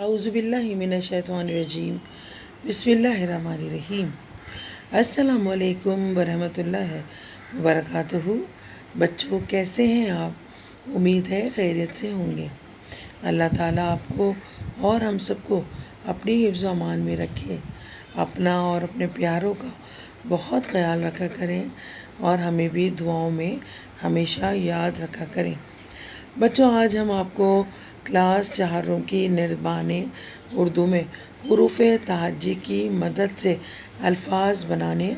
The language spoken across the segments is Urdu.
اعوذ باللہ من الشیطان الرجیم بسم اللہ الرحمن الرحیم السلام علیکم ورحمۃ اللہ وبرکاتہ۔ بچوں کیسے ہیں آپ؟ امید ہے خیریت سے ہوں گے۔ اللہ تعالیٰ آپ کو اور ہم سب کو اپنی حفظ و امان میں رکھے، اپنا اور اپنے پیاروں کا بہت خیال رکھا کریں اور ہمیں بھی دعاؤں میں ہمیشہ یاد رکھا کریں۔ بچوں آج ہم آپ کو کلاس 4 کی نردبان اردو میں حروف تہجی کی مدد سے الفاظ بنانے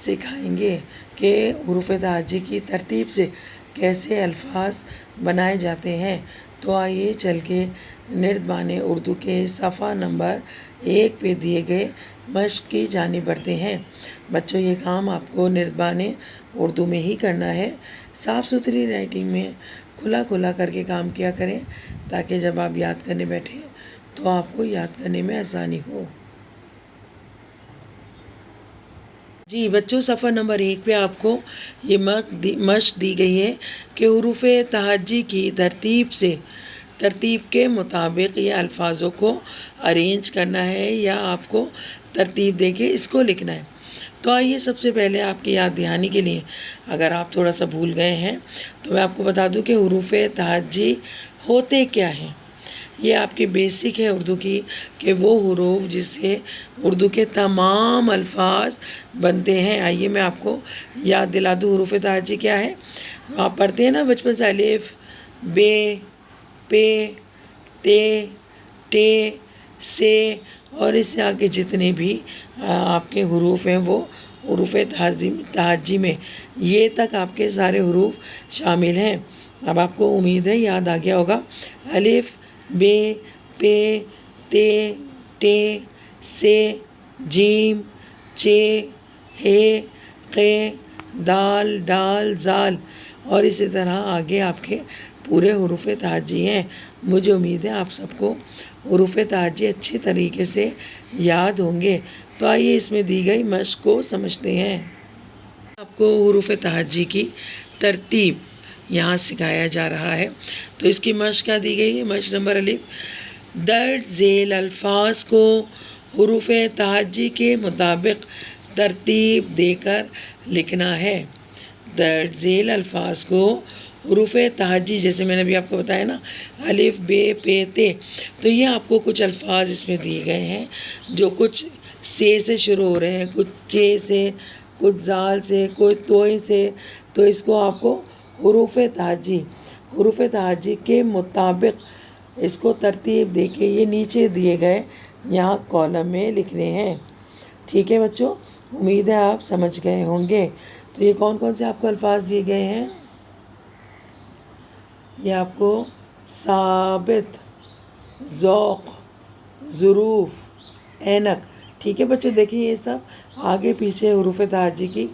سکھائیں گے کہ حروف تہجی کی ترتیب سے کیسے الفاظ بنائے جاتے ہیں۔ تو آئیے چل کے نردبان اردو کے صفحہ نمبر 1 پہ دیے گئے مشق کی جانب بڑھتے ہیں۔ بچوں یہ کام آپ کو نردبان اردو میں ہی کرنا ہے۔ صاف ستھری رائٹنگ میں کھلا کر کے کام کیا کریں تاکہ جب آپ یاد کرنے بیٹھیں تو آپ کو یاد کرنے میں آسانی ہو۔ جی بچوں صفحہ نمبر 1 پہ آپ کو یہ مشق دی گئی ہے کہ حروف تہجی کی ترتیب کے مطابق یہ الفاظوں کو ارینج کرنا ہے یا آپ کو ترتیب دے کے اس کو لکھنا ہے۔ تو آئیے سب سے پہلے آپ کی یاد دہانی کے لیے اگر آپ تھوڑا سا بھول گئے ہیں تو میں آپ کو بتا دوں کہ حروف تہجی ہوتے کیا ہیں۔ یہ آپ کی بیسک ہے اردو کی کہ وہ حروف جس سے اردو کے تمام الفاظ بنتے ہیں۔ آئیے میں آپ کو یاد دلا دوں حروف تہجی کیا ہے۔ آپ پڑھتے ہیں نا بچپن سے الف، بے، پے، تے، ٹے، سے اور اس سے آگے جتنے بھی آپ کے حروف ہیں وہ حروف تہجی میں یہ تک آپ کے سارے حروف شامل ہیں۔ اب آپ کو امید ہے یاد آ گیا ہوگا۔ الف، بے، پے، تے، ٹے، سے، جیم، چے، ہے، قے، دال، ڈال، زال اور اسی طرح آگے آپ کے پورے حروف تہجی ہیں۔ مجھے امید ہے آپ سب کو حروف تہجی اچھی طریقے سے یاد ہوں گے۔ تو آئیے اس میں دی گئی مشق کو سمجھتے ہیں۔ آپ کو حروف تہجی کی ترتیب یہاں سکھایا جا رہا ہے۔ تو اس کی مشق کیا دی گئی ہے؟ مشق نمبر الف، درج ذیل الفاظ کو حروف تہجی کے مطابق ترتیب دے کر لکھنا ہے۔ درج ذیل الفاظ کو حروف تہجی جیسے میں نے ابھی آپ کو بتایا نا الف، بے، پے، تے، تو یہ آپ کو کچھ الفاظ اس میں دیے گئے ہیں جو کچھ سے شروع ہو رہے ہیں، کچھ چے سے، کچھ زال سے، کچھ توئے سے۔ تو اس کو آپ کو حروف تہجی کے مطابق اس کو ترتیب دے کے یہ نیچے دیے گئے یہاں کالم میں لکھنے ہیں۔ ٹھیک ہے بچوں، امید ہے آپ سمجھ گئے ہوں گے۔ تو یہ کون کون سے آپ کو الفاظ دیے گئے ہیں؟ یہ آپ کو ثابت، ذوق، ظروف، اینک۔ ٹھیک ہے بچوں، دیکھیے یہ سب آگے پیچھے حروف تہجی کی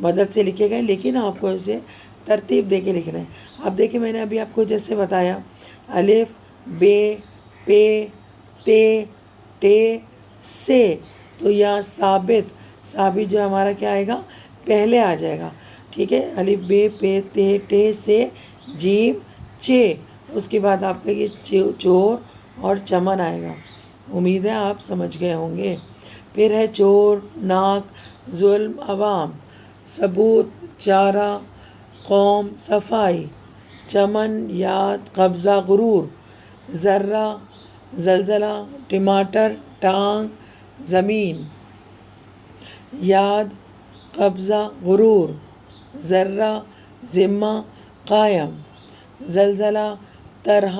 مدد سے لکھے گئے لیکن آپ کو اسے ترتیب دے کے لکھنا ہے۔ اب دیکھیں میں نے ابھی آپ کو جیسے بتایا الف، بے، پے، تے، ٹے، سے، تو یہاں ثابت جو ہمارا کیا آئے گا پہلے آ جائے گا۔ ٹھیک ہے، الف، بے، پے، تے، ٹے، سے، جیم، چے، اس کے بعد آپ کا یہ چور اور چمن آئے گا۔ امید ہے آپ سمجھ گئے ہوں گے۔ پھر ہے چور، ناک، ظلم، عوام، ثبوت، چارہ، قوم، صفائی، چمن، یاد، قبضہ، غرور، ذرہ، زلزلہ، ٹماٹر، ٹانگ، زمین، یاد، قبضہ، غرور، ذرہ، ذمہ، قائم، زلزلہ، طرح،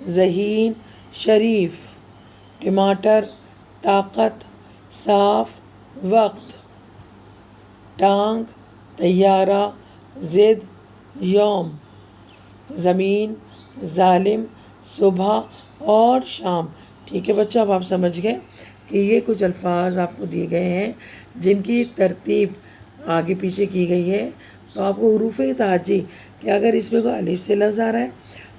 ذہین، شریف، ٹماٹر، طاقت، صاف، وقت، ٹانگ، طیارہ، ضد، یوم، زمین، ظالم، صبح اور شام۔ ٹھیک ہے بچہ، اب آپ سمجھ گئے کہ یہ کچھ الفاظ آپ کو دیے گئے ہیں جن کی ترتیب آگے پیچھے کی گئی ہے۔ تو آپ کو حروف تہجی کہ اگر اس میں کوئی الف سے لفظ آ رہا ہے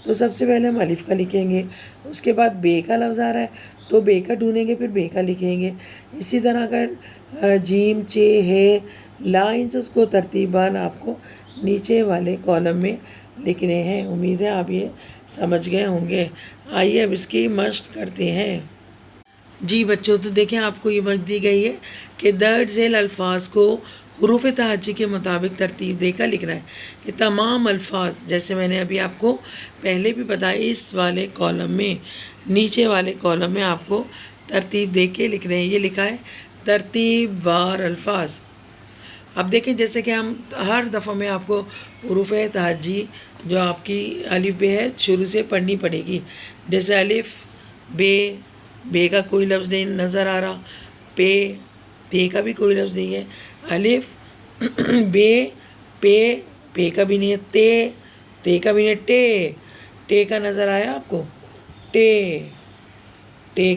تو سب سے پہلے ہم الف کا لکھیں گے، اس کے بعد بے کا لفظ آ رہا ہے تو بے کا ڈھونڈیں گے، پھر بے کا لکھیں گے۔ اسی طرح اگر جیم، چے، ہے، لا، ان سے اس کو ترتیباً آپ کو نیچے والے کالم میں لکھنے ہیں۔ امید ہے آپ یہ سمجھ گئے ہوں گے۔ آئیے اب اس کی مشق کرتے ہیں۔ جی بچوں، تو دیکھیں آپ کو یہ مشق دی گئی ہے کہ درج ذیل الفاظ کو حروف تہجی کے مطابق ترتیب دے کر لکھنا ہے۔ یہ تمام الفاظ جیسے میں نے ابھی آپ کو پہلے بھی بتایا، اس والے کالم میں، نیچے والے کالم میں آپ کو ترتیب دے کے لکھ رہے ہیں۔ یہ لکھا ہے ترتیب وار الفاظ۔ اب دیکھیں جیسے کہ ہم ہر دفعہ میں آپ کو حروف تہجی جو آپ کی الف بے ہے شروع سے پڑھنی پڑے گی۔ جیسے الف بے کا کوئی لفظ نہیں نظر آ رہا، پے کا بھی کوئی لفظ نہیں ہے، الف بے پے کا بھی نہیں ہے، تے کا بھی نہیں، ٹے کا نظر آیا آپ کو؟ ٹے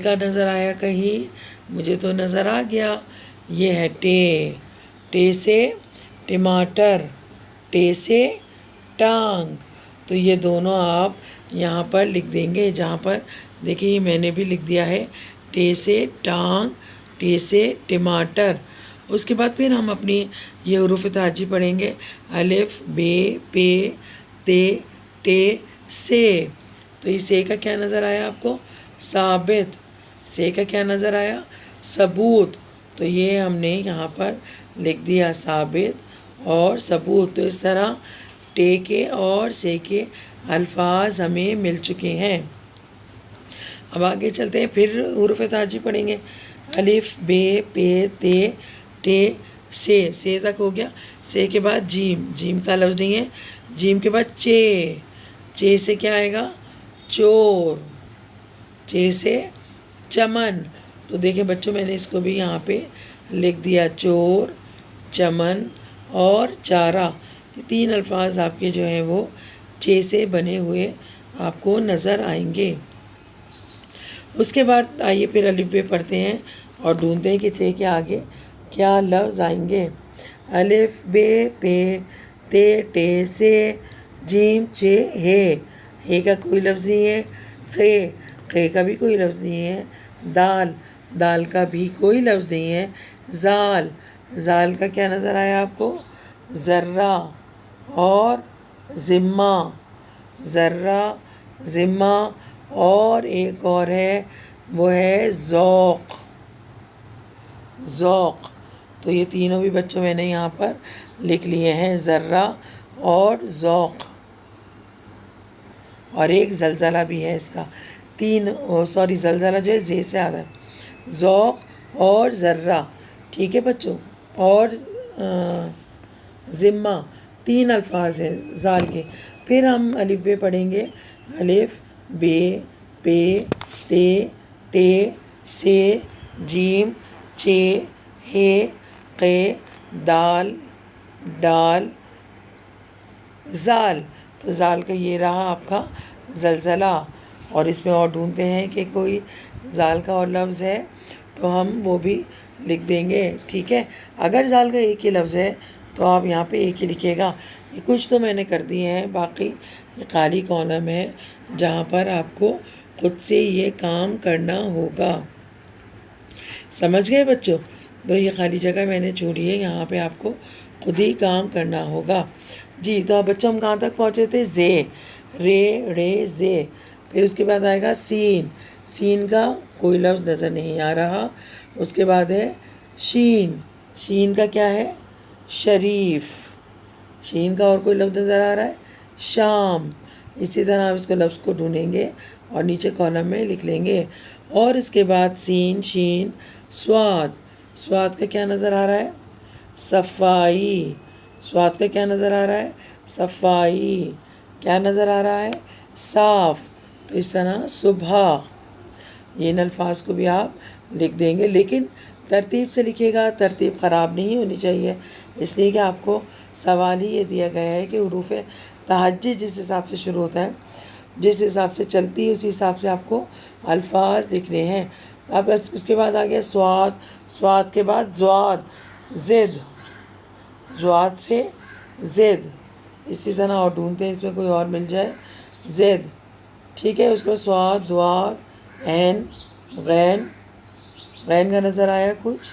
کا نظر آیا کہیں؟ مجھے تو نظر آ گیا، یہ ہے ٹے سے ٹماٹر، ٹے سے ٹانگ۔ تو یہ دونوں آپ یہاں پر لکھ دیں گے، جہاں پر دیکھیں یہ میں نے بھی لکھ دیا ہے، ٹے سے ٹانگ، ٹے سے ٹماٹر۔ اس کے بعد پھر ہم اپنی یہ حروف تہجی پڑھیں گے، الف بے پے تے ٹے سے۔ تو یہ سے کا کیا نظر آیا آپ کو؟ ثابت۔ سے کا کیا نظر آیا؟ ثبوت۔ تو یہ ہم نے یہاں پر لکھ دیا ثابت اور ثبوت۔ تو اس طرح ٹے کے اور سے کے الفاظ ہمیں مل چکے ہیں۔ اب آگے چلتے ہیں، پھر حروف تہجی پڑھیں گے، الف بے پے تے ٹے سے تک ہو گیا۔ سے کے بعد جیم کا لفظ نہیں ہے، جیم کے بعد چے سے کیا آئے گا؟ چور، چے سے چمن۔ تو دیکھیں بچوں میں نے اس کو بھی یہاں پہ لکھ دیا، چور، چمن اور چارہ۔ یہ تین الفاظ آپ کے جو ہیں وہ چے سے بنے ہوئے آپ کو نظر آئیں گے۔ اس کے بعد آئیے پھر الف بے پڑھتے ہیں اور ڈھونڈتے ہیں کہ چے کے آگے کیا لفظ آئیں گے۔ الف بے پے تے ٹے سے جیم چے ہے کا کوئی لفظ نہیں ہے، خے کا بھی کوئی لفظ نہیں ہے، دال کا بھی کوئی لفظ نہیں ہے، زال کا کیا نظر آیا آپ کو؟ ذرہ اور ذمہ اور ایک اور ہے وہ ہے ذوق۔ تو یہ تینوں بھی بچوں میں نے یہاں پر لکھ لیے ہیں، ذرہ اور ذوق، اور ایک زلزلہ بھی ہے اس کا، زلزلہ جو ہے زے سے آ رہا ہے، ذوق اور ذرہ، ٹھیک ہے بچوں، اور ذمہ، تین الفاظ ہیں زال کے۔ پھر ہم الف بے پڑھیں گے، الف بے پے تے ٹے سے جیم چے ہے قے ڈال زال۔ تو زال کا یہ رہا آپ کا زلزلہ، اور اس میں اور ڈھونڈتے ہیں کہ کوئی زال کا اور لفظ ہے تو ہم وہ بھی لکھ دیں گے، ٹھیک ہے۔ اگر زال کا ایک ہی لفظ ہے تو آپ یہاں پہ ایک ہی لکھیے گا۔ یہ کچھ تو میں نے کر دیے ہیں، باقی یہ خالی کالم ہے جہاں پر آپ کو خود سے یہ کام کرنا ہوگا، سمجھ گئے بچوں؟ تو یہ خالی جگہ میں نے چھوڑی ہے، یہاں پہ آپ کو خود ہی کام کرنا ہوگا۔ جی تو اب بچوں ہم کہاں تک پہنچے تھے؟ رے زے۔ پھر اس کے بعد آئے گا سین کا کوئی لفظ نظر نہیں آ رہا۔ اس کے بعد ہے شین کا کیا ہے؟ شریف۔ شین کا اور کوئی لفظ نظر آ رہا ہے؟ شام۔ اسی طرح آپ اس کو لفظ کو ڈھونڈیں گے اور نیچے کالم میں لکھ لیں گے۔ اور اس کے بعد سین شین سواد کا کیا نظر آ رہا ہے؟ صفائی۔ سواد کا کیا نظر آ رہا ہے؟ صفائی۔ کیا نظر آ رہا ہے؟ صاف۔ تو اس طرح صبح، یہ ان الفاظ کو بھی آپ لکھ دیں گے، لیکن ترتیب سے لکھیے گا، ترتیب خراب نہیں ہونی چاہیے، اس لیے کہ آپ کو سوال ہی یہ دیا گیا ہے کہ حروف تہجی جس حساب سے شروع ہوتا ہے، جس حساب سے چلتی ہے، اسی حساب سے آپ کو الفاظ لکھنے ہیں۔ اب اس کے بعد آ گیا سواد کے بعد زواد سے زد، اسی طرح اور ڈھونڈتے ہیں اس میں کوئی اور مل جائے، زد، ٹھیک ہے۔ اس کے بعد سواد دواد غین کا نظر آیا کچھ؟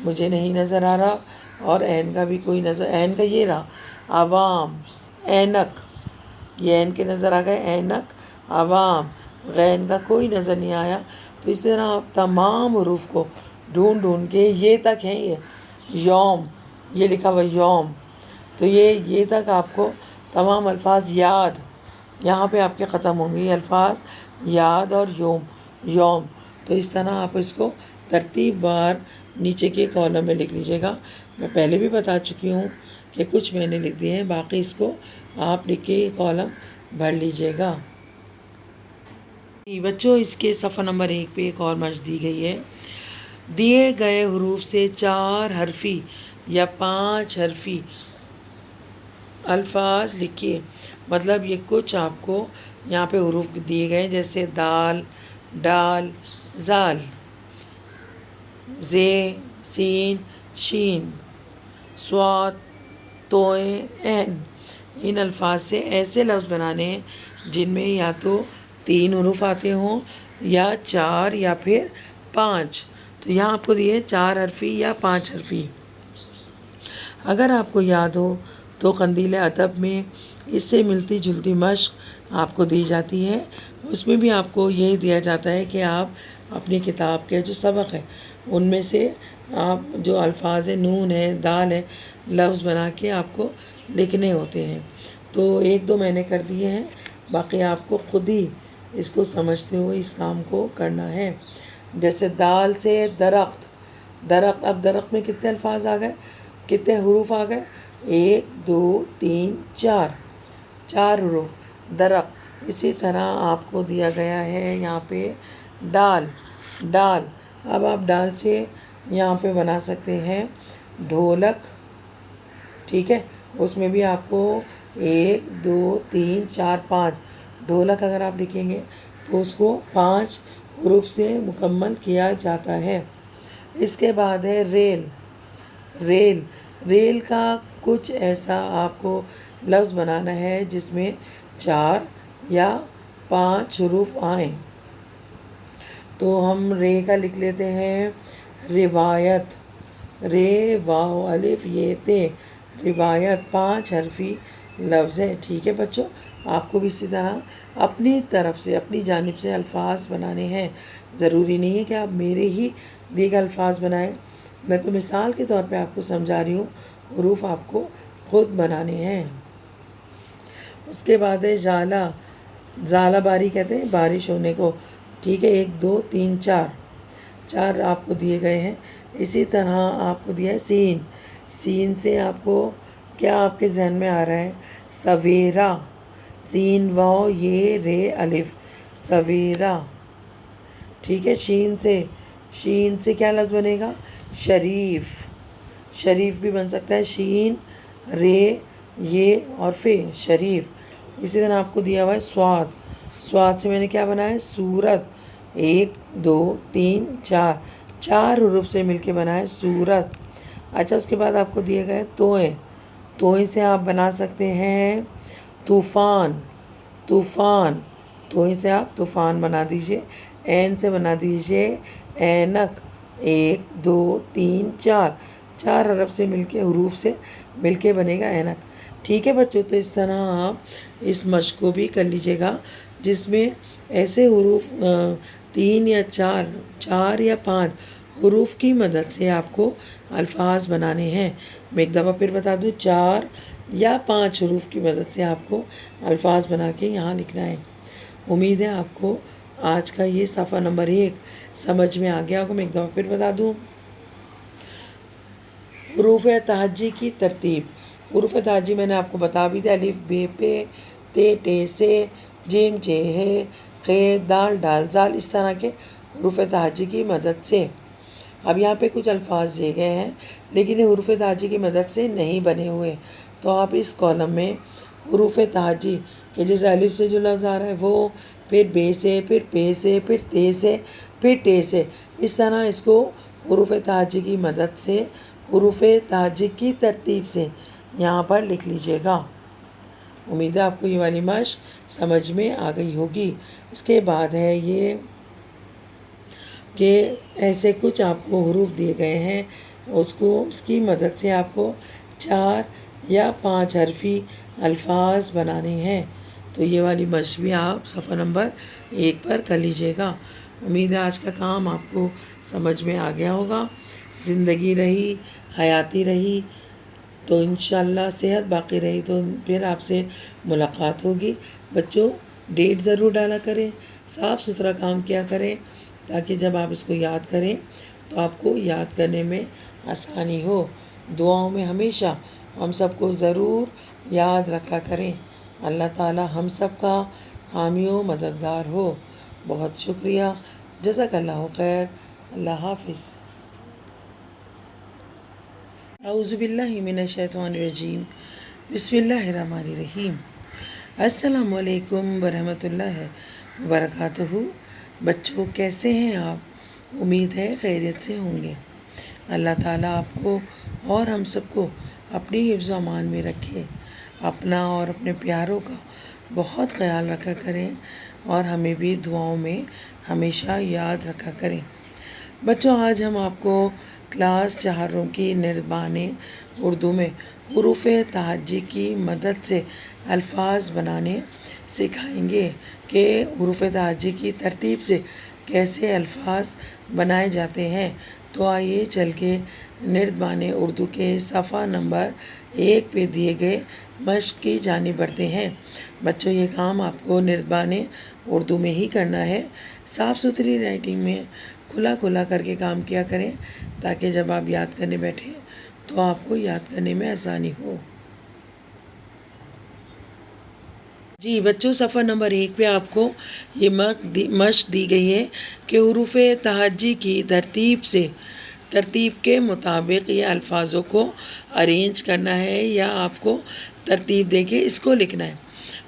مجھے نہیں نظر آ رہا، اور عین کا بھی کوئی عین کا یہ رہا عوام، اینک، یہ عین کے نظر آ گئے، اینک عوام، غین کا کوئی نظر نہیں آیا۔ تو اس طرح آپ تمام حروف کو ڈھونڈ ڈھونڈ کے یہ تک ہیں، یہ یوم، یہ لکھا ہوا یوم، تو یہ تک آپ کو تمام الفاظ یاد، یہاں پہ آپ کے ختم ہوں گے یہ الفاظ یاد اور یوم۔ تو اس طرح آپ اس کو ترتیب وار نیچے کے کالم میں لکھ لیجیے گا۔ میں پہلے بھی بتا چکی ہوں کہ کچھ میں نے لکھ دیے ہیں، باقی اس کو آپ لکھ کے یہ کالم بھر لیجیے گا۔ بچوں اس کے صفحہ نمبر 1 پہ ایک اور مشق دی گئی ہے۔ دیے گئے حروف سے 4 حرفی یا 5 حرفی الفاظ لکھیے۔ مطلب یہ کچھ آپ کو یہاں پہ حروف دیے گئے جیسے دال، ڈال، زال، زے، سین، شین، صاد، توئیں، عین۔ ان الفاظ سے ایسے لفظ بنانے ہیں جن میں یا تو 3 حروف آتے ہوں یا 4 یا پھر 5۔ تو یہاں آپ کو دیے 4 حرفی یا 5 حرفی۔ اگر آپ کو یاد ہو تو قندیل ادب میں اس سے ملتی جلتی مشق آپ کو دی جاتی ہے۔ اس میں بھی آپ کو یہی دیا جاتا ہے کہ آپ اپنی کتاب کے جو سبق ہے ان میں سے آپ جو الفاظ نون ہے، دال ہے، لفظ بنا کے آپ کو لکھنے ہوتے ہیں۔ تو 1-2 میں نے کر دیے ہیں، باقی آپ کو خود ہی اس کو سمجھتے ہوئے اس کام کو کرنا ہے۔ جیسے دال سے درخت، اب درخت میں کتنے الفاظ آ گئے، کتنے حروف آ گئے، 1 2 3 4 حروف درخت۔ اسی طرح آپ کو دیا گیا ہے یہاں پہ ڈال، اب آپ ڈال سے یہاں پہ بنا سکتے ہیں ڈھولک، ٹھیک ہے، اس میں بھی آپ کو 1 2 3 4 5 ڈھولک اگر آپ لکھیں گے تو اس کو 5 حروف سے مکمل کیا جاتا ہے۔ اس کے بعد ہے ریل کا کچھ ایسا آپ کو لفظ بنانا ہے جس میں 4 یا 5 حروف آئیں۔ تو ہم رے کا لکھ لیتے ہیں روایت، رے واو الف یہ تے، روایت 5 حرفی لفظ ہے، ٹھیک ہے بچوں۔ آپ کو بھی اسی طرح اپنی طرف سے، اپنی جانب سے الفاظ بنانے ہیں، ضروری نہیں ہے کہ آپ میرے ہی دیے گئے الفاظ بنائیں، میں تو مثال کے طور پہ آپ کو سمجھا رہی ہوں، حروف آپ کو خود بنانے ہیں۔ اس کے بعد ہے ژالہ باری کہتے ہیں بارش ہونے کو، ٹھیک ہے، 1 2 3 4 آپ کو دیے گئے ہیں۔ اسی طرح آپ کو دیا ہے سین سے آپ کو کیا آپ کے ذہن میں آ رہا ہے، سویرا، سین واو یہ رے الف، سویرا، ٹھیک ہے۔ شین سے کیا لفظ بنے گا، شریف بھی بن سکتا ہے، شین رے یہ اور فے، شریف۔ اسی طرح آپ کو دیا ہوا ہے سواد سے میں نے کیا بنایا ہے، سورت، 1 2 3 4 حروف سے مل کے بنا ہے سورت۔ اچھا اس کے بعد آپ کو دیے گئے توئیں سے آپ بنا سکتے ہیں طوفان، توئیں سے آپ طوفان بنا دیجئے۔ عین سے بنا دیجئے اینک، 1 2 3 4 حرف سے مل کے، حروف سے مل کے بنے گا اینک، ٹھیک ہے بچوں۔ تو اس طرح آپ اس مشق کو بھی کر لیجیے گا جس میں ایسے حروف 3 یا 4 یا 5 حروف کی مدد سے آپ کو الفاظ بنانے ہیں۔ میں ایک دفعہ پھر بتا دوں، 4 یا 5 حروف کی مدد سے آپ کو الفاظ بنا کے یہاں لکھنا ہے۔ امید ہے آپ کو آج کا یہ صفحہ نمبر 1 سمجھ میں آ گیا ہوگا۔ میں ایک دفعہ پھر بتا دوں، حروف تہجی کی ترتیب۔ حروف تہجی میں نے آپ کو بتا بھی دیا، الف بے پے، تے ٹے سے، جیم جے ہے، قے دال ڈال زال، اس طرح کے حروف تہجی کی مدد سے۔ اب یہاں پہ کچھ الفاظ دیے گئے ہیں لیکن یہ حروف تہجی کی مدد سے نہیں بنے ہوئے، تو آپ اس کالم میں حروف تہجی کہ جیسے الف سے جو لفظ آ رہا ہے وہ، پھر بے سے، پھر پے سے، پھر تے سے، پھر ٹے سے، اس طرح اس کو حروف تہجی کی مدد سے، حروف تہجی کی ترتیب سے یہاں پر لکھ لیجیے گا۔ امید ہے آپ کو یہ والی مشق سمجھ میں آ گئی ہوگی۔ اس کے بعد ہے یہ کہ ایسے کچھ آپ کو حروف دیے گئے ہیں، اس کی مدد سے آپ کو 4 یا 5 حرفی الفاظ بنانے ہیں۔ تو تو یہ والی مشق بھی آپ صفحہ نمبر 1 پر کر لیجیے گا۔ امید ہے آج کا کام آپ کو سمجھ میں آ گیا ہوگا۔ زندگی رہی، حیاتی رہی تو انشاءاللہ صحت باقی رہی تو پھر آپ سے ملاقات ہوگی۔ بچوں ڈیٹ ضرور ڈالا کریں، صاف ستھرا کام کیا کریں تاکہ جب آپ اس کو یاد کریں تو آپ کو یاد کرنے میں آسانی ہو۔ دعاؤں میں ہمیشہ ہم سب کو ضرور یاد رکھا کریں۔ اللہ تعالی ہم سب کا حامی و مددگار ہو۔ بہت شکریہ۔ جزاک اللہ خیر۔ اللہ حافظ۔ اعوذ باللہ من الشیطان الرجیم۔ بسم اللہ الرحمن الرحیم۔ السلام علیکم ورحمۃ اللہ وبرکاتہ۔ بچوں کیسے ہیں آپ؟ امید ہے خیریت سے ہوں گے۔ اللہ تعالیٰ آپ کو اور ہم سب کو اپنی حفظ و امان میں رکھے، اپنا اور اپنے پیاروں کا بہت خیال رکھا کریں اور ہمیں بھی دعاؤں میں ہمیشہ یاد رکھا کریں۔ بچوں آج ہم آپ کو کلاس 4 کی نردبان اردو میں حروف تہجی کی مدد سے الفاظ بنانے سکھائیں گے کہ حروف تہجی کی ترتیب سے کیسے الفاظ بنائے جاتے ہیں۔ تو آئیے چل کے نردبان اردو کے صفحہ نمبر 1 پہ دیے گئے مشق کی جانب بڑھتے ہیں۔ بچوں یہ کام آپ کو نردبان اردو میں ہی کرنا ہے۔ صاف ستھری رائٹنگ میں کھلا کر کے کام کیا کریں تاکہ جب آپ یاد کرنے بیٹھیں تو آپ کو یاد کرنے میں آسانی ہو۔ جی بچوں صفحہ نمبر 1 پہ آپ کو یہ مشق دی گئی ہے کہ حروف تہجی کی ترتیب کے مطابق یہ الفاظوں کو ارینج کرنا ہے یا آپ کو ترتیب دے کے اس کو لکھنا ہے۔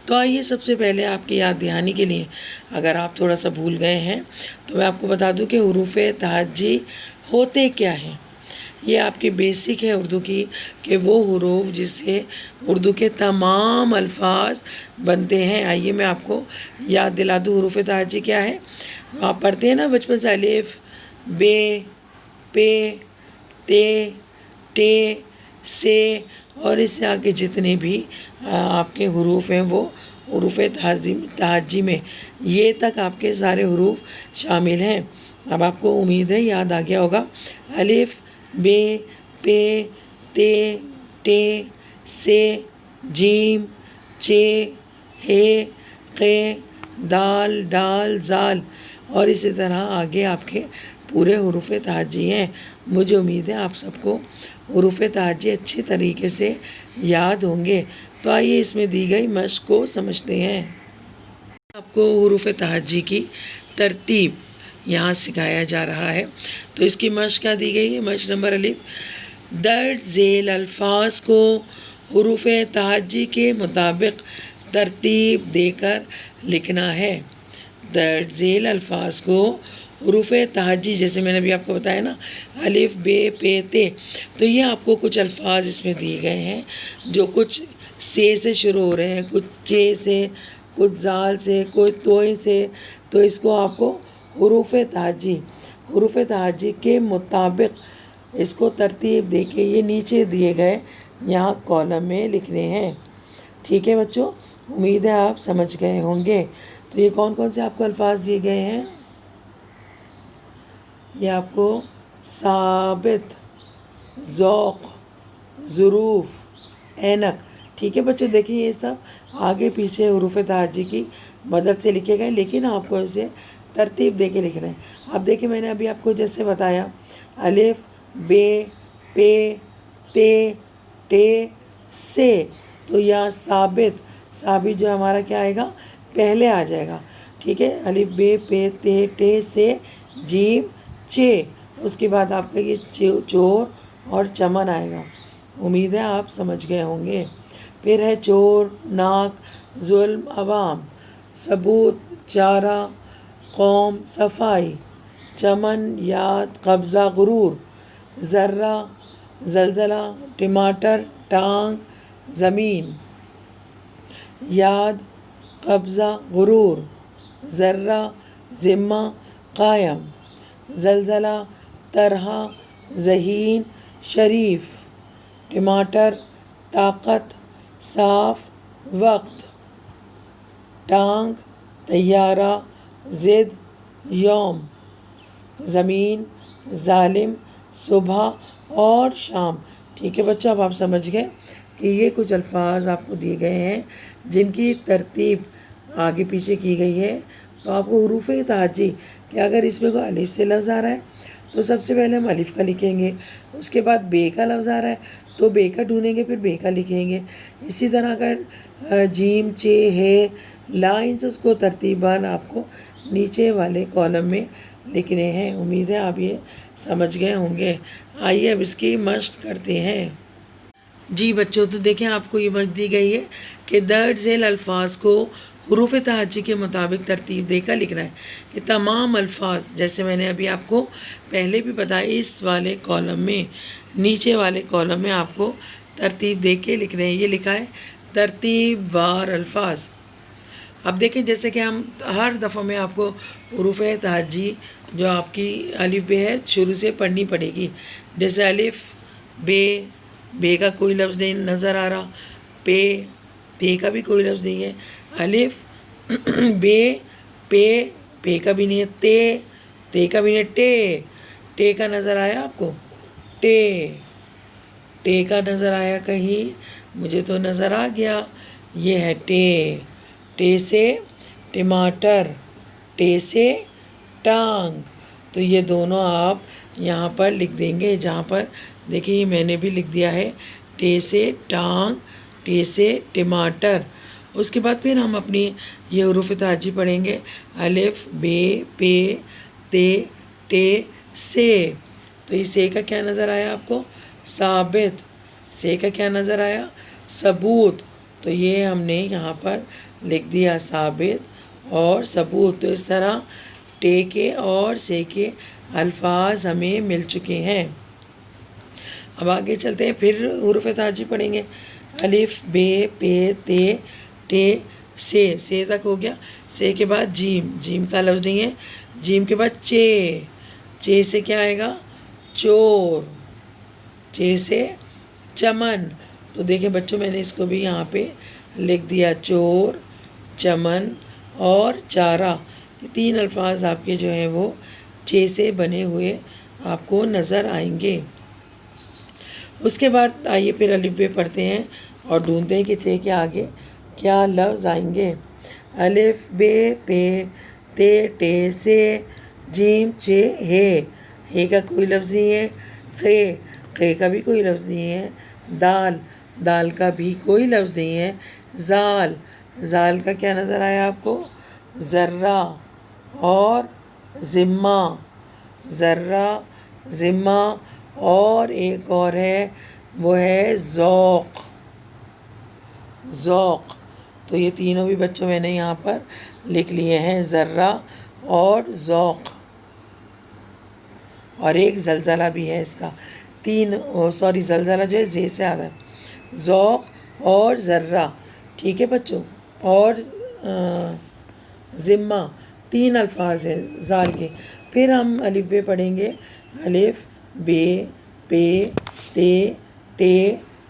تو آئیے سب سے پہلے آپ کی یاد دہانی کے لیے اگر آپ تھوڑا سا بھول گئے ہیں تو میں آپ کو بتا دوں کہ حروف تہجی ہوتے کیا ہیں۔ یہ آپ کی بیسک ہے اردو کی کہ وہ حروف جس سے اردو کے تمام الفاظ بنتے ہیں۔ آئیے میں آپ کو یاد دلا دوں حروف تہجی کیا ہے۔ آپ پڑھتے ہیں نا بچپن سے الف، بے، پے، تے، ٹے، سے اور اس سے آگے جتنے بھی آپ کے حروف ہیں وہ حروف تہجی میں یہ تک آپ کے سارے حروف شامل ہیں۔ اب آپ کو امید ہے یاد آ گیا ہوگا۔ الف، بے، پے، تے، ٹے، سے، جیم، چے، ہے، قے، دال، ڈال، زال اور اسی طرح آگے آپ کے پورے حروف تہجی ہیں۔ مجھے امید ہے آپ سب کو حروف تہجی اچھی طریقے سے یاد ہوں گے۔ تو آئیے اس میں دی گئی مشق کو سمجھتے ہیں۔ آپ کو حروف تہجی کی ترتیب یہاں سکھایا جا رہا ہے۔ تو اس کی مشق کیا دی گئی ہے؟ مشق نمبر الف، درج ذیل الفاظ کو حروف تہجی کے مطابق ترتیب دے کر لکھنا ہے۔ درج ذیل الفاظ کو حروف تہجی جیسے میں نے ابھی آپ کو بتایا نا الف، بے، پے، تے، تو یہ آپ کو کچھ الفاظ اس میں دیے گئے ہیں جو کچھ سے شروع ہو رہے ہیں، کچھ چے سے، کچھ زال سے، کچھ توئے سے۔ تو اس کو آپ کو حروف تہجی کے مطابق اس کو ترتیب دے کے یہ نیچے دیے گئے یہاں کالم میں لکھنے ہیں۔ ٹھیک ہے بچوں، امید ہے آپ سمجھ گئے ہوں گے۔ تو یہ کون کون سے آپ کو الفاظ دیے گئے ہیں؟ یہ آپ کو ثابت، ذوق، ظروف، اینک۔ ٹھیک ہے بچوں، دیکھیں یہ سب آگے پیچھے حروف تہجی کی مدد سے لکھے گئے لیکن آپ کو اسے ترتیب دے کے لکھنا ہے۔ اب دیکھیں میں نے ابھی آپ کو جیسے بتایا الف، بے، پے، تے، ٹے، سے، تو یا ثابت جو ہمارا کیا آئے گا پہلے آ جائے گا۔ ٹھیک ہے، الف، بے، پے، تے، ٹے، سے، جیم، چے، اس کے بعد آپ کا یہ چور اور چمن آئے گا۔ امید ہے آپ سمجھ گئے ہوں گے۔ پھر ہے چور، ناک، ظلم، عوام، ثبوت، چارہ، قوم، صفائی، چمن، یاد، قبضہ، غرور، ذرہ، زلزلہ، ٹماٹر، ٹانگ، زمین، یاد، قبضہ، غرور، ذرہ، ذمہ، قائم، زلزلہ، طرح، ذہین، شریف، ٹماٹر، طاقت، صاف، وقت، ٹانگ، طیارہ، ضد، یوم، زمین، ظالم، صبح اور شام۔ ٹھیک ہے بچوں، اب آپ سمجھ گئے کہ یہ کچھ الفاظ آپ کو دیے گئے ہیں جن کی ترتیب آگے پیچھے کی گئی ہے۔ تو آپ کو حروف تہجی کہ اگر اس میں کوئی الف سے لفظ آ رہا ہے تو سب سے پہلے ہم الف کا لکھیں گے، اس کے بعد بے کا لفظ آ رہا ہے تو بے کا ڈھونڈیں گے، پھر بے کا لکھیں گے۔ اسی طرح اگر جیم، چے، ہے، لا، ان سے اس کو ترتیباً آپ کو نیچے والے کالم میں لکھنے ہیں۔ امید ہے آپ یہ سمجھ گئے ہوں گے۔ آئیے اب اس کی مشق کرتے ہیں۔ جی بچوں، تو دیکھیں آپ کو یہ مشق دی گئی ہے کہ درج ذیل الفاظ کو حروف تہجی کے مطابق ترتیب دے کر لکھنا ہے۔ یہ تمام الفاظ جیسے میں نے ابھی آپ کو پہلے بھی بتایا، اس والے کالم میں، نیچے والے کالم میں آپ کو ترتیب دے کے لکھنے ہیں۔ یہ لکھا ہے ترتیب وار الفاظ۔ اب دیکھیں جیسے کہ ہم ہر دفعہ میں آپ کو حروف تہجی جو آپ کی الف بے ہے شروع سے پڑھنی پڑے گی۔ جیسے الف، بے، بے کا کوئی لفظ نہیں نظر آ رہا، پے کا بھی کوئی لفظ نہیں ہے، الف، بے، پے کا بھی نہیں ہے، تے کا بھی نہیں، ٹے کا نظر آیا آپ کو؟ ٹے کا نظر آیا کہیں؟ مجھے تو نظر آ گیا، یہ ہے ٹے سے ٹماٹر، ٹے سے ٹانگ۔ تو یہ دونوں آپ یہاں پر لکھ دیں گے، جہاں پر دیکھیں یہ میں نے بھی لکھ دیا ہے، ٹے سے ٹانگ، ٹے سے ٹماٹر۔ اس کے بعد پھر ہم اپنی یہ حروف تہجی پڑھیں گے، الف، بے، پے، تے، ٹے، سے۔ تو یہ سے کا کیا نظر آیا آپ کو؟ ثابت۔ سے کا کیا نظر آیا؟ ثبوت۔ تو یہ ہم نے یہاں پر لکھ دیا ثابت اور ثبوت۔ تو اس طرح ٹے کے اور سے کے الفاظ ہمیں مل چکے ہیں۔ اب آگے چلتے ہیں، پھر حروف تہجی پڑھیں گے، الف، بے، پے، تے، ٹے، سے تک ہو گیا۔ سے کے بعد جیم کا لفظ نہیں ہے، جیم کے بعد چے سے کیا آئے گا؟ چور، چے سے چمن۔ تو دیکھیں بچوں میں نے اس کو بھی یہاں پہ لکھ دیا، چور، چمن اور چارہ۔ یہ تین الفاظ آپ کے جو ہیں وہ چے سے بنے ہوئے آپ کو نظر آئیں گے۔ اس کے بعد آئیے پھر الف بے پڑھتے ہیں اور ڈھونڈتے ہیں کہ چے کے آگے کیا لفظ آئیں گے۔ الف، بے، پے، تے، ٹے، سے، جیم، چے، ہے کا کوئی لفظ نہیں ہے، خے کا بھی کوئی لفظ نہیں ہے، دال کا بھی کوئی لفظ نہیں ہے، زال کا کیا نظر آیا آپ کو؟ ذرہ اور ذمہ اور ایک اور ہے وہ ہے ذوق۔ تو یہ تینوں بھی بچوں میں نے یہاں پر لکھ لیے ہیں، ذرہ اور ذوق، اور ایک زلزلہ بھی ہے اس کا، زلزلہ جو ہے زے سے آ رہا ہے، ذوق اور ذرہ۔ ٹھیک ہے بچوں، اور ذمہ، تین الفاظ ہیں زال کے۔ پھر ہم الف بے پڑھیں گے، الف، بے، پے، تے، ٹے،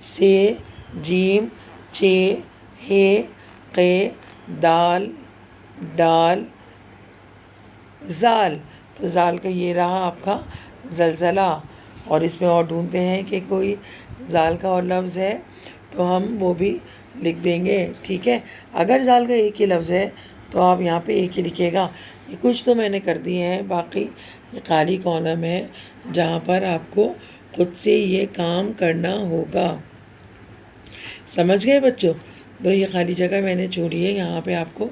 سے، جیم، چے، ہے، قے، ڈال، زال۔ تو زال کا یہ رہا آپ کا زلزلہ، اور اس میں اور ڈھونڈتے ہیں کہ کوئی زال کا اور لفظ ہے تو ہم وہ بھی لکھ دیں گے۔ ٹھیک ہے، اگر زال کا ایک ہی لفظ ہے تو آپ یہاں پہ ایک ہی لکھیے گا۔ یہ کچھ تو میں نے کر دیے ہیں، باقی یہ خالی کالم ہے جہاں پر آپ کو خود سے یہ کام کرنا ہوگا۔ سمجھ گئے بچوں؟ تو یہ خالی جگہ میں نے چھوڑی ہے، یہاں پہ آپ کو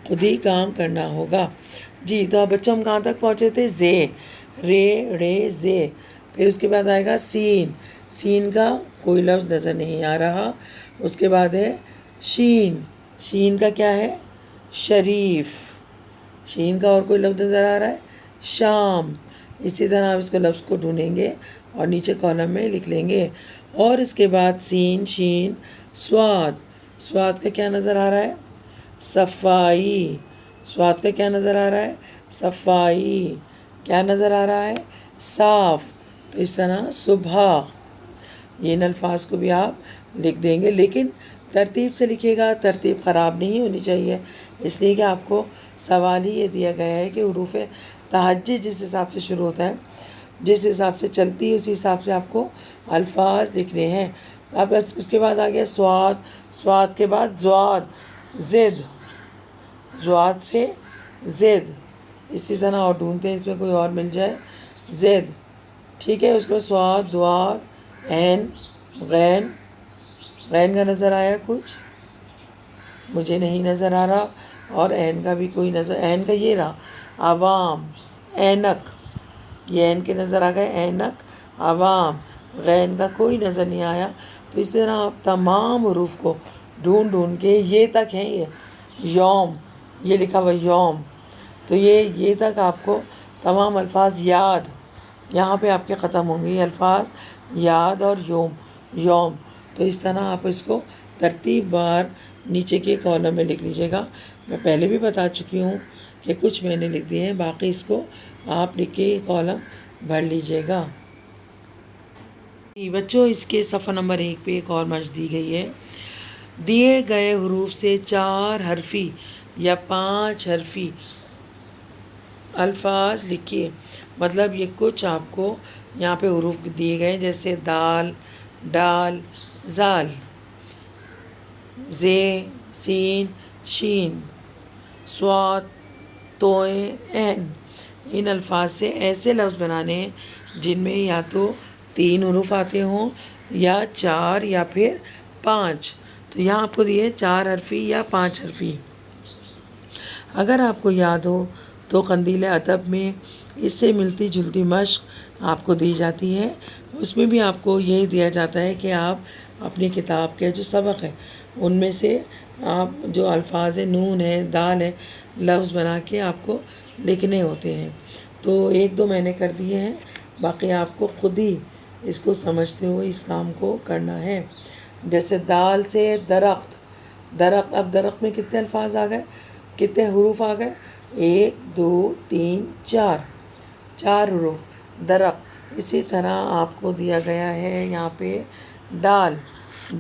خود ہی کام کرنا ہوگا۔ جی تو اب بچوں ہم کہاں تک پہنچے تھے؟ زے، رے، زے۔ پھر اس کے بعد آئے گا سین کا کوئی لفظ نظر نہیں آ رہا۔ اس کے بعد ہے شین کا کیا ہے؟ شریف۔ شین کا اور کوئی لفظ نظر آ رہا ہے؟ شام۔ اسی طرح آپ اس کو لفظ کو ڈھونڈیں گے اور نیچے کالم میں لکھ لیں گے۔ اور اس کے بعد سین، شین، سواد کا کیا نظر آ رہا ہے؟ صفائی۔ سواد کا کیا نظر آ رہا ہے؟ صفائی۔ کیا نظر آ رہا ہے؟ صاف۔ تو اس طرح صبح، یہ ان الفاظ کو بھی آپ لکھ دیں گے، لیکن ترتیب سے لکھے گا، ترتیب خراب نہیں ہونی چاہیے، اس لیے کہ آپ کو سوال ہی یہ دیا گیا ہے کہ حروف تہجی جس حساب سے شروع ہوتا ہے، جس حساب سے چلتی ہے، اسی حساب سے آپ کو الفاظ لکھنے ہیں۔ اب اس کے بعد آ گیا سواد، سواد کے بعد زواد، زد، زواد سے زد، اسی طرح اور ڈھونڈتے ہیں اس میں کوئی اور مل جائے، زد، ٹھیک ہے۔ اس کے بعد سواد، دواد، عین، غین، غین کا نظر آیا کچھ؟ مجھے نہیں نظر آ رہا، اور عین کا بھی کوئی نظر، عین کا یہ رہا، عوام، اینک، یہ عین کے نظر آ گئے، اینک، عوام، غین کا کوئی نظر نہیں آیا۔ تو اس طرح آپ تمام حروف کو ڈھونڈ ڈھونڈ کے، یہ تک ہیں، یہ یوم، یہ لکھا ہوا یوم، تو یہ تک آپ کو تمام الفاظ یاد، یہاں پہ آپ کے ختم ہوں گے یہ الفاظ یاد اور یوم۔ تو اس طرح آپ اس کو ترتیب وار نیچے کے کالم میں لکھ لیجیے گا۔ میں پہلے بھی بتا چکی ہوں کہ کچھ میں نے لکھ دیے ہیں، باقی اس کو آپ لکھ کے یہ کالم بھر لیجیے گا۔ بچوں اس کے صفحہ نمبر 1 پہ ایک اور مشق دی گئی ہے، دیے گئے حروف سے 4 حرفی یا 5 حرفی الفاظ لکھیے۔ مطلب یہ کچھ آپ کو یہاں پہ حروف دیے گئے ہیں، جیسے دال، ڈال، زال، زے، سین، شین، صاد، توئیں، عین۔ ان الفاظ سے ایسے لفظ بنانے ہیں جن میں یا تو 3 حروف آتے ہوں، یا 4 یا پھر 5۔ تو یہاں آپ کو دیے 4 حرفی یا 5 حرفی۔ اگر آپ کو یاد ہو تو قندیل ادب میں اس سے ملتی جلتی مشق آپ کو دی جاتی ہے، اس میں بھی آپ کو یہی دیا جاتا ہے کہ آپ اپنی کتاب کے جو سبق ہے ان میں سے آپ جو الفاظ ہیں، نون ہے، دال ہے، لفظ بنا کے آپ کو لکھنے ہوتے ہیں۔ تو 1-2 میں نے کر دیے ہیں، باقی آپ کو خود ہی اس کو سمجھتے ہوئے اس کام کو کرنا ہے۔ جیسے دال سے درخت، درخت، اب درخت میں کتنے الفاظ آ گئے، کتنے حروف آ گئے، 1 2 3 4، 4 حروف درخت۔ اسی طرح آپ کو دیا گیا ہے یہاں پہ ڈال،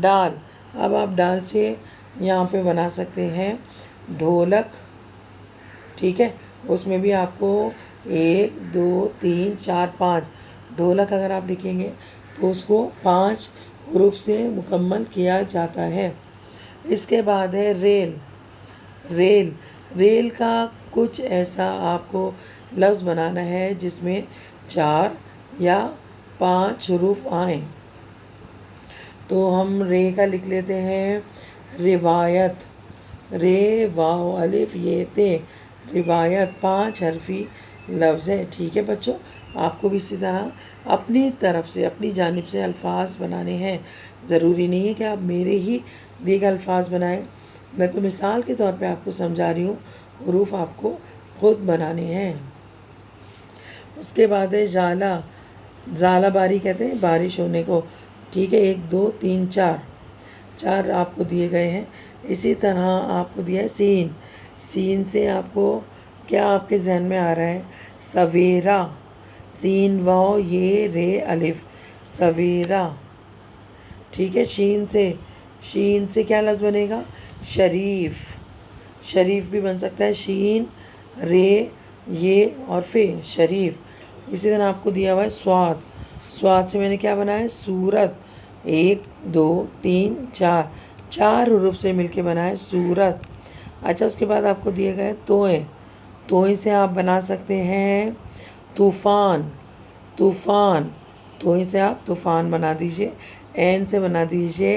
ڈال، اب آپ ڈال سے یہاں پہ بنا سکتے ہیں ڈھولک، ٹھیک ہے، اس میں بھی آپ کو 1 2 3 4 5 ڈھولک اگر آپ لکھیں گے تو اس کو 5 حروف سے مکمل کیا جاتا ہے۔ اس کے بعد ہے ریل، ریل، ریل کا کچھ ایسا آپ کو لفظ بنانا ہے جس میں 4 یا 5 حروف آئیں۔ تو ہم رے کا لکھ لیتے ہیں روایت، رے، واو، الف، یہ تے، روایت 5 حرفی لفظ ہے، ٹھیک ہے بچوں۔ آپ کو بھی اسی طرح اپنی طرف سے، اپنی جانب سے الفاظ بنانے ہیں، ضروری نہیں ہے کہ آپ میرے ہی دیے گئے الفاظ بنائیں، میں تو مثال کے طور پہ آپ کو سمجھا رہی ہوں، حروف آپ کو خود بنانے ہیں۔ اس کے بعد ہے ژالہ، ژالہ باری کہتے ہیں بارش ہونے کو، ٹھیک ہے، 1 2 3 4، 4 آپ کو دیے گئے ہیں۔ اسی طرح آپ کو دیا ہے سین، سین سے آپ کو کیا آپ کے ذہن میں آ رہا ہے، سویرا، سین واو یہ رے الف، سویرا، ٹھیک ہے۔ شین سے، شین سے کیا لفظ بنے گا، شریف، شریف بھی بن سکتا ہے، شین، رے، یہ اور فے، شریف۔ اسی طرح آپ کو دیا ہوا ہے سواد، سواد سے میں نے کیا بنایا ہے، سورت، 1 2 3 4، 4 حروف سے مل کے بنا ہے سورت۔ اچھا اس کے بعد آپ کو دیے گئے توئیں، توئیں سے آپ بنا سکتے ہیں طوفان، طوفان، توئیں سے آپ طوفان بنا دیجئے۔ عین سے بنا دیجئے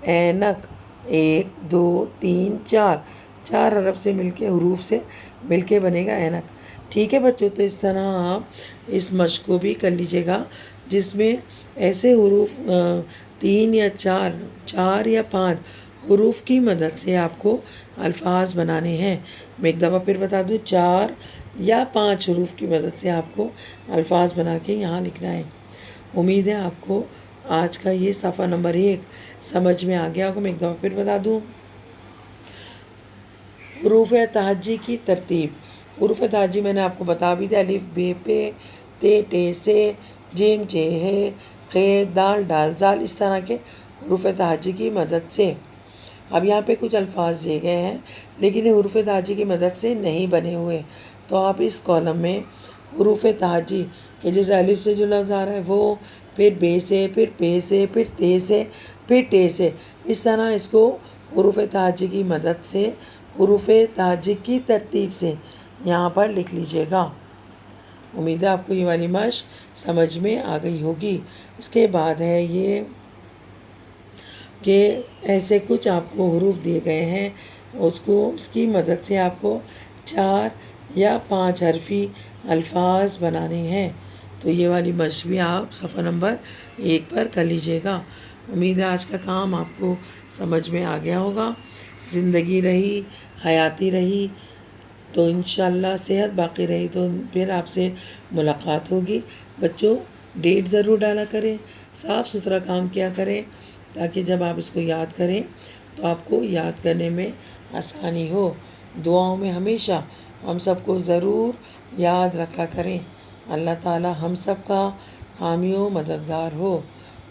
اینک، 1 2 3 4، 4 حرف سے مل کے، حروف سے مل کے بنے گا اینک، ٹھیک ہے بچوں۔ تو اس طرح آپ اس مشق کو بھی کر لیجیے گا جس میں ایسے حروف 3 یا 4، 4 یا 5 حروف کی مدد سے آپ کو الفاظ بنانے ہیں۔ میں ایک دفعہ پھر بتا دوں، 4 یا 5 حروف کی مدد سے آپ کو الفاظ بنا کے یہاں لکھنا ہے۔ امید ہے آپ کو آج کا یہ صفحہ نمبر 1 سمجھ میں آ گیا ہوگا۔ میں ایک دفعہ پھر بتا دوں، حروف تہجی کی ترتیب، حروف تہجی میں نے آپ کو بتا بھی دیا، الف بے پے، تے ٹے سے، جیم چے ہے، قے، دال ڈال زال، اس طرح کے حروف تہجی کی مدد سے اب یہاں پہ کچھ الفاظ دیے گئے ہیں لیکن یہ حروف تہجی کی مدد سے نہیں بنے ہوئے، تو آپ اس کالم میں حروف تہجی کہ جیسے الف سے جو لفظ آ رہا ہے وہ، پھر بے سے، پھر پے سے، پھر تے سے، پھر ٹے سے، اس طرح اس کو حروف تہجی کی مدد سے حروف تہجی کی ترتیب سے یہاں پر لکھ لیجئے گا۔ امید ہے آپ کو یہ والی مشق سمجھ میں آ گئی ہوگی۔ اس کے بعد ہے یہ کہ ایسے کچھ آپ کو حروف دیے گئے ہیں، اس کی مدد سے آپ کو 4 یا 5 حرفی الفاظ بنانے ہیں، تو یہ والی مشق بھی آپ صفحہ نمبر 1 پر کر لیجئے گا۔ امید ہے آج کا کام آپ کو سمجھ میں آ گیا ہوگا۔ زندگی رہی، حیاتی رہی تو انشاءاللہ صحت باقی رہی تو پھر آپ سے ملاقات ہوگی۔ بچوں ڈیٹ ضرور ڈالا کریں، صاف ستھرا کام کیا کریں تاکہ جب آپ اس کو یاد کریں تو آپ کو یاد کرنے میں آسانی ہو۔ دعاؤں میں ہمیشہ ہم سب کو ضرور یاد رکھا کریں۔ اللہ تعالی ہم سب کا حامی و مددگار ہو۔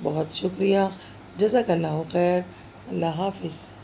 بہت شکریہ، جزاک اللہ خیر، اللہ حافظ۔